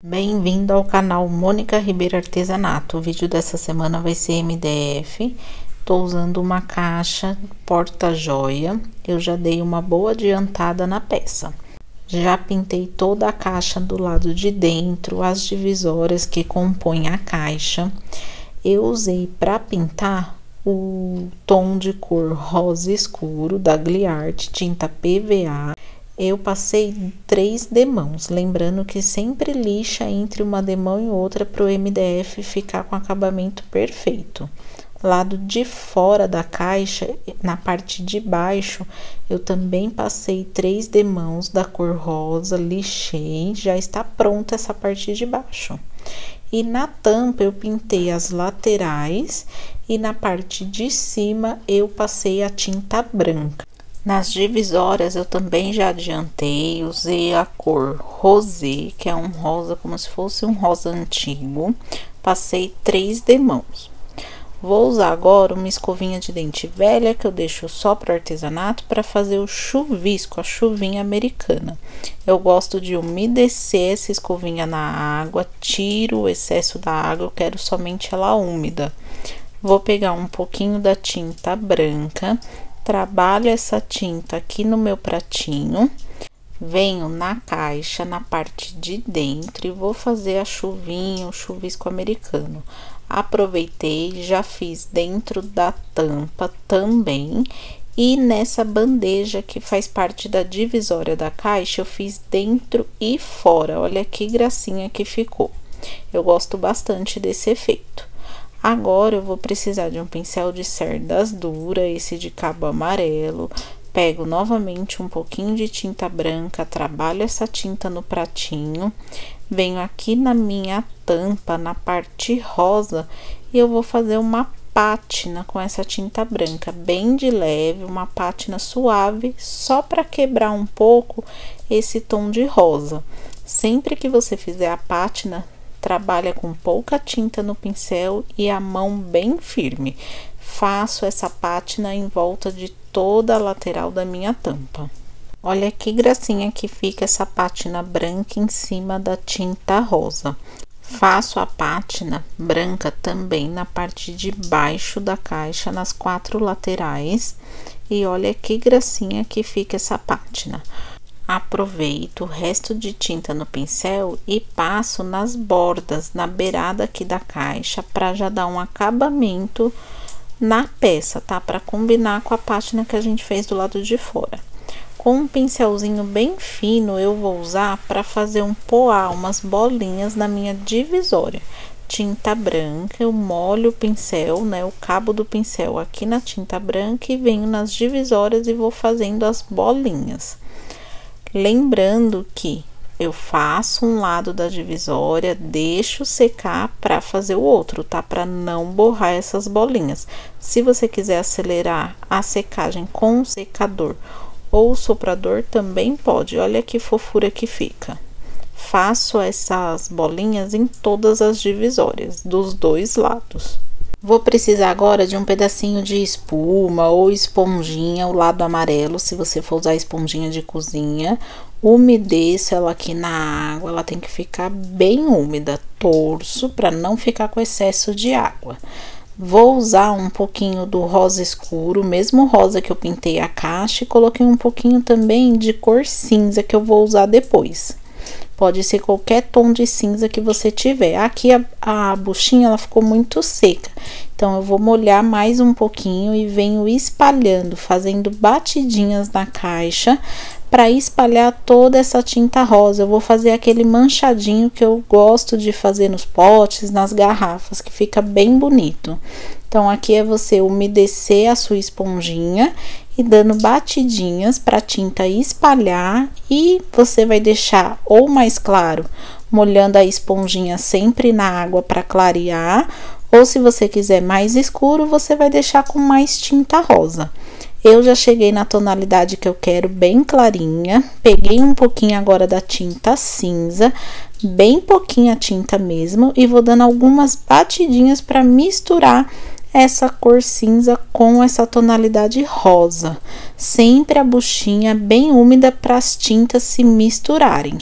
Bem-vindo ao canal Mônica Ribeiro Artesanato. O vídeo dessa semana vai ser MDF. Tô usando uma caixa porta-joia. Eu já dei uma boa adiantada na peça. Já pintei toda a caixa do lado de dentro, as divisórias que compõem a caixa. Eu usei para pintar o tom de cor rosa escuro da Gliart, tinta PVA. Eu passei 3 demãos, lembrando que sempre lixa entre uma demão e outra para o MDF ficar com acabamento perfeito. Lado de fora da caixa, na parte de baixo, eu também passei 3 demãos da cor rosa, lixei, já está pronta essa parte de baixo. E na tampa eu pintei as laterais e na parte de cima eu passei a tinta branca. Nas divisórias eu também já adiantei, usei a cor rosé, que é um rosa como se fosse um rosa antigo, passei 3 demãos. Vou usar agora uma escovinha de dente velha, que eu deixo só para artesanato, para fazer o chuvisco, a chuvinha americana. Eu gosto de umedecer essa escovinha na água, tiro o excesso da água, eu quero somente ela úmida. Vou pegar um pouquinho da tinta branca, trabalho essa tinta aqui no meu pratinho, venho na caixa, na parte de dentro e vou fazer a chuvinha, o chuvisco americano. Aproveitei, já fiz dentro da tampa também e nessa bandeja que faz parte da divisória da caixa, eu fiz dentro e fora. Olha que gracinha que ficou. Eu gosto bastante desse efeito. Agora eu vou precisar de um pincel de cerdas dura, esse de cabo amarelo. Pego novamente um pouquinho de tinta branca, trabalho essa tinta no pratinho, venho aqui na minha tampa, na parte rosa, e eu vou fazer uma pátina com essa tinta branca, bem de leve, uma pátina suave, só para quebrar um pouco esse tom de rosa. Sempre que você fizer a pátina, trabalha com pouca tinta no pincel e a mão bem firme. Faço essa pátina em volta de toda a lateral da minha tampa. Olha que gracinha que fica essa pátina branca em cima da tinta rosa. Faço a pátina branca também na parte de baixo da caixa, nas 4 laterais. E olha que gracinha que fica essa pátina. Aproveito o resto de tinta no pincel e passo nas bordas, na beirada aqui da caixa, para já dar um acabamento na peça, tá? Para combinar com a pátina que a gente fez do lado de fora. Com um pincelzinho bem fino, eu vou usar para fazer um poá, umas bolinhas na minha divisória. Tinta branca, eu molho o pincel, né? O cabo do pincel aqui na tinta branca e venho nas divisórias e vou fazendo as bolinhas. Lembrando que eu faço um lado da divisória, deixo secar para fazer o outro, tá? Para não borrar essas bolinhas. Se você quiser acelerar a secagem com o secador ou o soprador, também pode. Olha que fofura que fica. Faço essas bolinhas em todas as divisórias, dos 2 lados. Vou precisar agora de um pedacinho de espuma ou esponjinha, o lado amarelo, se você for usar esponjinha de cozinha. Umedeço ela aqui na água, ela tem que ficar bem úmida, torço para não ficar com excesso de água. Vou usar um pouquinho do rosa escuro, mesmo rosa que eu pintei a caixa, e coloquei um pouquinho também de cor cinza que eu vou usar depois. Pode ser qualquer tom de cinza que você tiver. Aqui a buchinha ela ficou muito seca, então eu vou molhar mais um pouquinho e venho espalhando, fazendo batidinhas na caixa para espalhar toda essa tinta rosa. Eu vou fazer aquele manchadinho que eu gosto de fazer nos potes, nas garrafas, que fica bem bonito. Então aqui é você umedecer a sua esponjinha e dando batidinhas para a tinta espalhar, e você vai deixar ou mais claro, molhando a esponjinha sempre na água para clarear, ou se você quiser mais escuro, você vai deixar com mais tinta rosa. Eu já cheguei na tonalidade que eu quero, bem clarinha. Peguei um pouquinho agora da tinta cinza, bem pouquinha tinta mesmo, e vou dando algumas batidinhas para misturar essa cor cinza com essa tonalidade rosa. Sempre a buchinha bem úmida para as tintas se misturarem.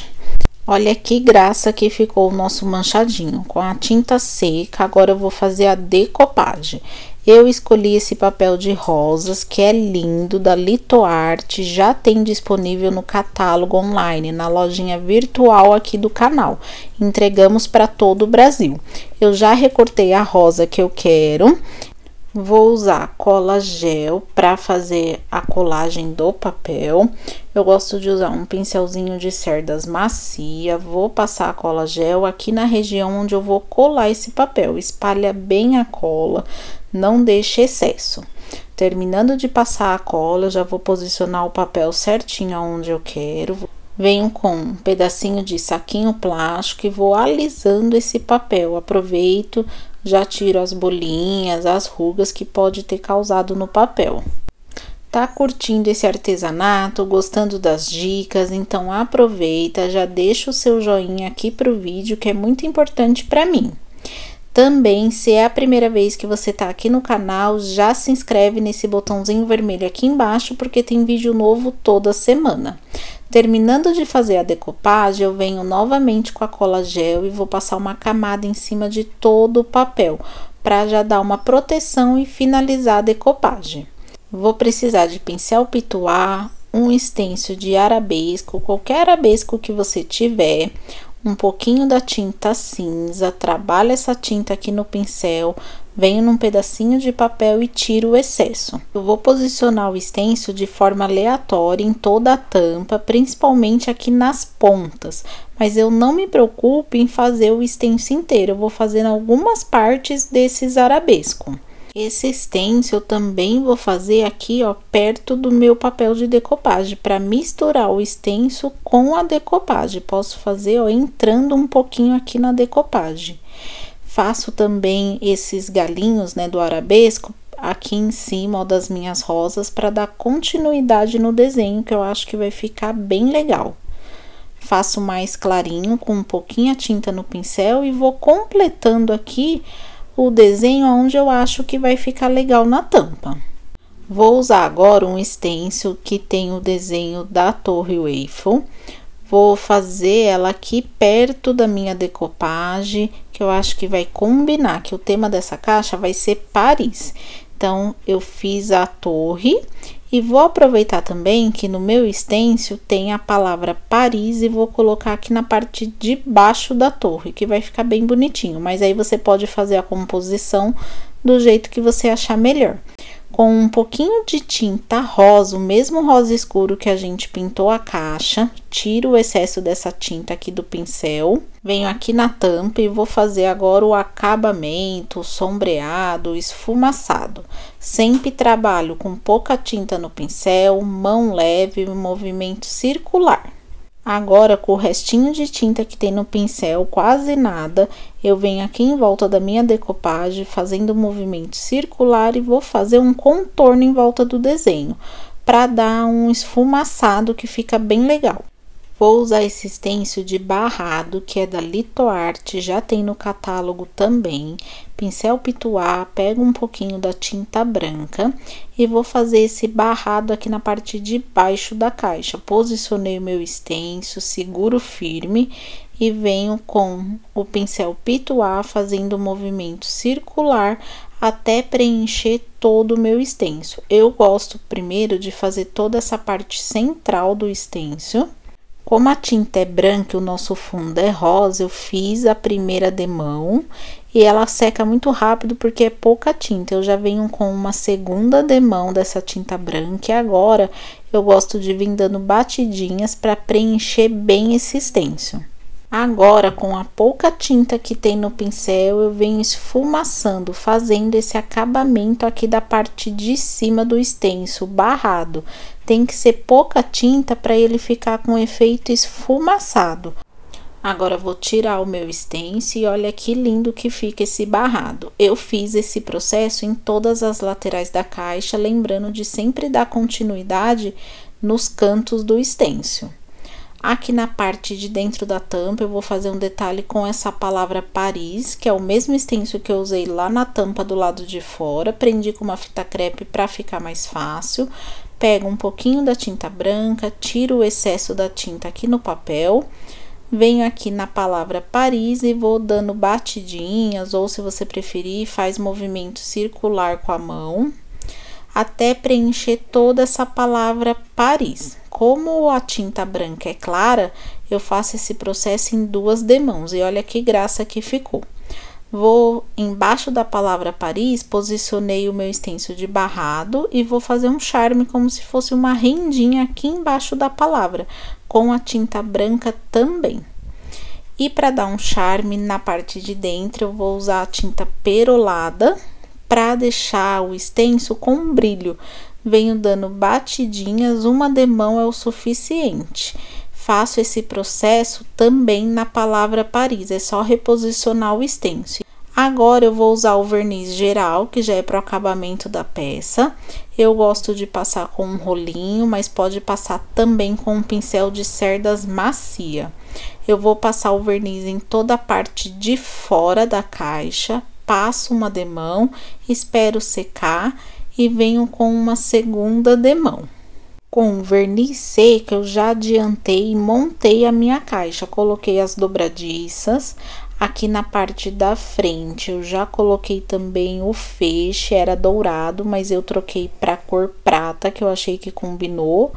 Olha que graça que ficou o nosso manchadinho. Com a tinta seca, agora eu vou fazer a decopagem. Eu escolhi esse papel de rosas, que é lindo, da Litoarte, já tem disponível no catálogo online, na lojinha virtual aqui do canal. Entregamos para todo o Brasil. Eu já recortei a rosa que eu quero. Vou usar cola gel para fazer a colagem do papel. Eu gosto de usar um pincelzinho de cerdas macia. Vou passar a cola gel aqui na região onde eu vou colar esse papel. Espalha bem a cola, não deixe excesso. Terminando de passar a cola, eu já vou posicionar o papel certinho onde eu quero. Venho com um pedacinho de saquinho plástico e vou alisando esse papel. Aproveito, já tiro as bolinhas, as rugas que pode ter causado no papel. Tá curtindo esse artesanato, gostando das dicas? Então aproveita, já deixa o seu joinha aqui pro vídeo, que é muito importante para mim. Também, se é a primeira vez que você tá aqui no canal, já se inscreve nesse botãozinho vermelho aqui embaixo, porque tem vídeo novo toda semana. Terminando de fazer a decopagem, eu venho novamente com a cola gel e vou passar uma camada em cima de todo o papel, para já dar uma proteção e finalizar a decopagem. Vou precisar de pincel pituá, um stencil de arabesco, qualquer arabesco que você tiver, um pouquinho da tinta cinza, trabalho essa tinta aqui no pincel, venho num pedacinho de papel e tiro o excesso. Eu vou posicionar o stencil de forma aleatória em toda a tampa, principalmente aqui nas pontas, mas eu não me preocupo em fazer o stencil inteiro, eu vou fazendo algumas partes desses arabesco. Esse stencil eu também vou fazer aqui, ó, perto do meu papel de decopagem, para misturar o stencil com a decopagem. Posso fazer, ó, entrando um pouquinho aqui na decopagem. Faço também esses galinhos, né, do arabesco aqui em cima, ó, das minhas rosas, para dar continuidade no desenho, que eu acho que vai ficar bem legal. Faço mais clarinho, com um pouquinho a tinta no pincel, e vou completando aqui o desenho onde eu acho que vai ficar legal na tampa. Vou usar agora um stencil que tem o desenho da Torre Eiffel. Vou fazer ela aqui perto da minha decopagem, que eu acho que vai combinar, que o tema dessa caixa vai ser Paris. Então, eu fiz a torre e vou aproveitar também que no meu stencil tem a palavra Paris e vou colocar aqui na parte de baixo da torre, que vai ficar bem bonitinho. Mas aí você pode fazer a composição do jeito que você achar melhor. Com um pouquinho de tinta rosa, o mesmo rosa escuro que a gente pintou a caixa, tiro o excesso dessa tinta aqui do pincel, venho aqui na tampa e vou fazer agora o acabamento, o sombreado, o esfumaçado. Sempre trabalho com pouca tinta no pincel, mão leve, movimento circular. Agora, com o restinho de tinta que tem no pincel, quase nada, eu venho aqui em volta da minha decopagem, fazendo um movimento circular e vou fazer um contorno em volta do desenho, para dar um esfumaçado que fica bem legal. Vou usar esse stencil de barrado, que é da Litoarte, já tem no catálogo também. Pincel pituá, pego um pouquinho da tinta branca e vou fazer esse barrado aqui na parte de baixo da caixa. Posicionei o meu stencil, seguro firme e venho com o pincel pituá fazendo um movimento circular até preencher todo o meu stencil. Eu gosto primeiro de fazer toda essa parte central do stencil. Como a tinta é branca e o nosso fundo é rosa, eu fiz a primeira demão e ela seca muito rápido porque é pouca tinta. Eu já venho com uma segunda demão dessa tinta branca e agora eu gosto de vir dando batidinhas para preencher bem esse stencil. Agora, com a pouca tinta que tem no pincel, eu venho esfumaçando, fazendo esse acabamento aqui da parte de cima do stencil, barrado. Tem que ser pouca tinta para ele ficar com efeito esfumaçado. Agora, vou tirar o meu stencil e olha que lindo que fica esse barrado. Eu fiz esse processo em todas as laterais da caixa, lembrando de sempre dar continuidade nos cantos do stencil. Aqui na parte de dentro da tampa, eu vou fazer um detalhe com essa palavra Paris, que é o mesmo stencil que eu usei lá na tampa do lado de fora. Prendi com uma fita crepe para ficar mais fácil. Pego um pouquinho da tinta branca, tiro o excesso da tinta aqui no papel. Venho aqui na palavra Paris e vou dando batidinhas, ou se você preferir, faz movimento circular com a mão, até preencher toda essa palavra Paris. Como a tinta branca é clara, eu faço esse processo em 2 demãos, e olha que graça que ficou. Vou embaixo da palavra Paris, posicionei o meu stencil de barrado e vou fazer um charme como se fosse uma rendinha aqui embaixo da palavra, com a tinta branca também. E para dar um charme na parte de dentro, eu vou usar a tinta perolada para deixar o stencil com um brilho. Venho dando batidinhas, 1 demão é o suficiente. Faço esse processo também na palavra Paris, é só reposicionar o stencil. Agora eu vou usar o verniz geral, que já é para o acabamento da peça. Eu gosto de passar com um rolinho, mas pode passar também com um pincel de cerdas macia. Eu vou passar o verniz em toda a parte de fora da caixa, passo 1 demão, espero secar e venho com uma 2ª demão. Com o verniz seco, eu já adiantei e montei a minha caixa. Coloquei as dobradiças. Aqui na parte da frente, eu já coloquei também o feixe, era dourado, mas eu troquei para cor prata, que eu achei que combinou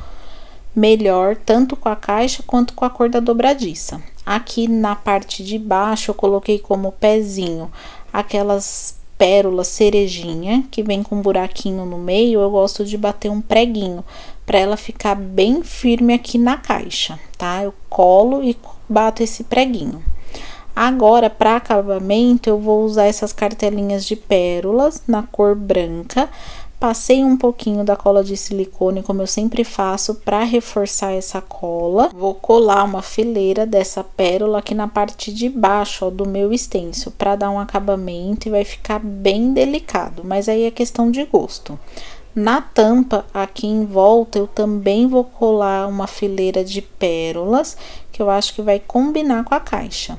melhor, tanto com a caixa quanto com a cor da dobradiça. Aqui na parte de baixo, eu coloquei como pezinho aquelas pérolas cerejinha, que vem com um buraquinho no meio. Eu gosto de bater um preguinho, para ela ficar bem firme aqui na caixa, tá? Eu colo e bato esse preguinho. Agora, para acabamento, eu vou usar essas cartelinhas de pérolas na cor branca. Passei um pouquinho da cola de silicone, como eu sempre faço, para reforçar essa cola. Vou colar uma fileira dessa pérola aqui na parte de baixo, ó, do meu stencil, para dar um acabamento e vai ficar bem delicado, mas aí é questão de gosto. Na tampa, aqui em volta, eu também vou colar uma fileira de pérolas, que eu acho que vai combinar com a caixa.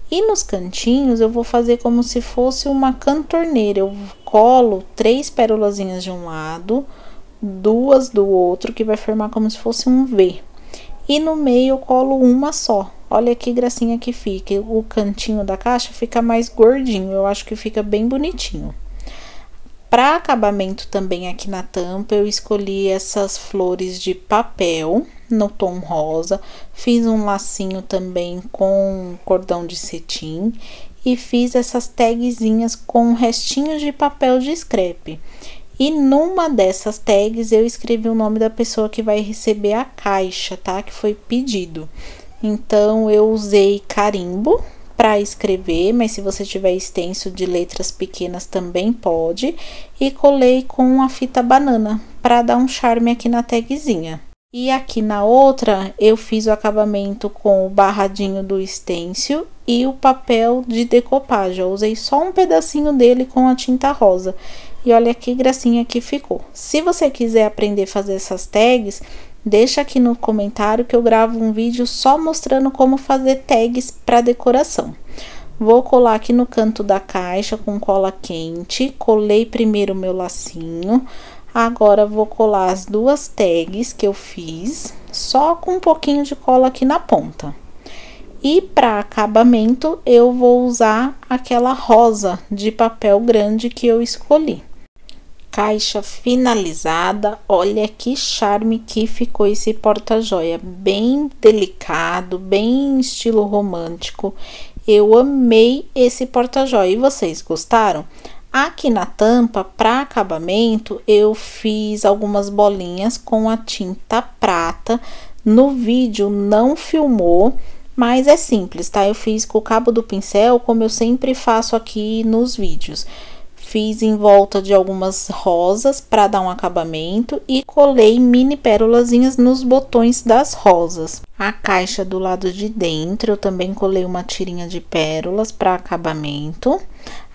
E nos cantinhos, eu vou fazer como se fosse uma cantorneira. Eu colo 3 pérolazinhas de um lado, 2 do outro, que vai formar como se fosse um V. E no meio, eu colo uma só. Olha que gracinha que fica. O cantinho da caixa fica mais gordinho, eu acho que fica bem bonitinho. Para acabamento também aqui na tampa, eu escolhi essas flores de papel no tom rosa, fiz um lacinho também com cordão de cetim e fiz essas tagzinhas com restinhos de papel de scrap. E numa dessas tags eu escrevi o nome da pessoa que vai receber a caixa, tá? Que foi pedido. Então eu usei carimbo para escrever, mas se você tiver stencil de letras pequenas também pode, e colei com a fita banana para dar um charme aqui na tagzinha. E aqui na outra eu fiz o acabamento com o barradinho do stencil e o papel de decopagem. Eu usei só um pedacinho dele com a tinta rosa. E olha que gracinha que ficou. Se você quiser aprender a fazer essas tags, deixa aqui no comentário que eu gravo um vídeo só mostrando como fazer tags para decoração. Vou colar aqui no canto da caixa com cola quente. Colei primeiro o meu lacinho. Agora, vou colar as 2 tags que eu fiz, só com um pouquinho de cola aqui na ponta. E para acabamento, eu vou usar aquela rosa de papel grande que eu escolhi. Caixa finalizada, olha que charme que ficou esse porta-joia, bem delicado, bem estilo romântico. Eu amei esse porta-joia, e vocês gostaram? Aqui na tampa, para acabamento, eu fiz algumas bolinhas com a tinta prata. No vídeo não filmou, mas é simples, tá? Eu fiz com o cabo do pincel, como eu sempre faço aqui nos vídeos. Fiz em volta de algumas rosas para dar um acabamento e colei mini pérolazinhas nos botões das rosas. A caixa do lado de dentro, eu também colei uma tirinha de pérolas para acabamento.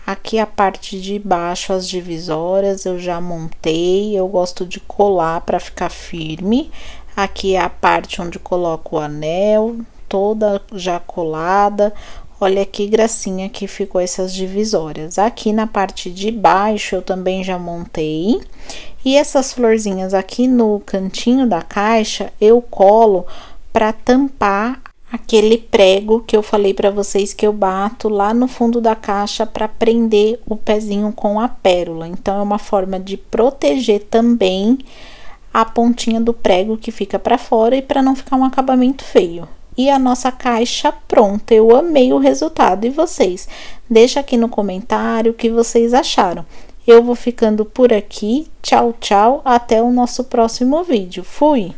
Aqui a parte de baixo, as divisórias, eu já montei, eu gosto de colar para ficar firme. Aqui é a parte onde coloco o anel, toda já colada. Olha que gracinha que ficou essas divisórias. Aqui na parte de baixo eu também já montei. E essas florzinhas aqui no cantinho da caixa eu colo para tampar aquele prego que eu falei para vocês que eu bato lá no fundo da caixa para prender o pezinho com a pérola. Então, é uma forma de proteger também a pontinha do prego que fica para fora e para não ficar um acabamento feio. E a nossa caixa pronta, eu amei o resultado. E vocês? Deixa aqui no comentário o que vocês acharam. Eu vou ficando por aqui. Tchau, tchau. Até o nosso próximo vídeo. Fui!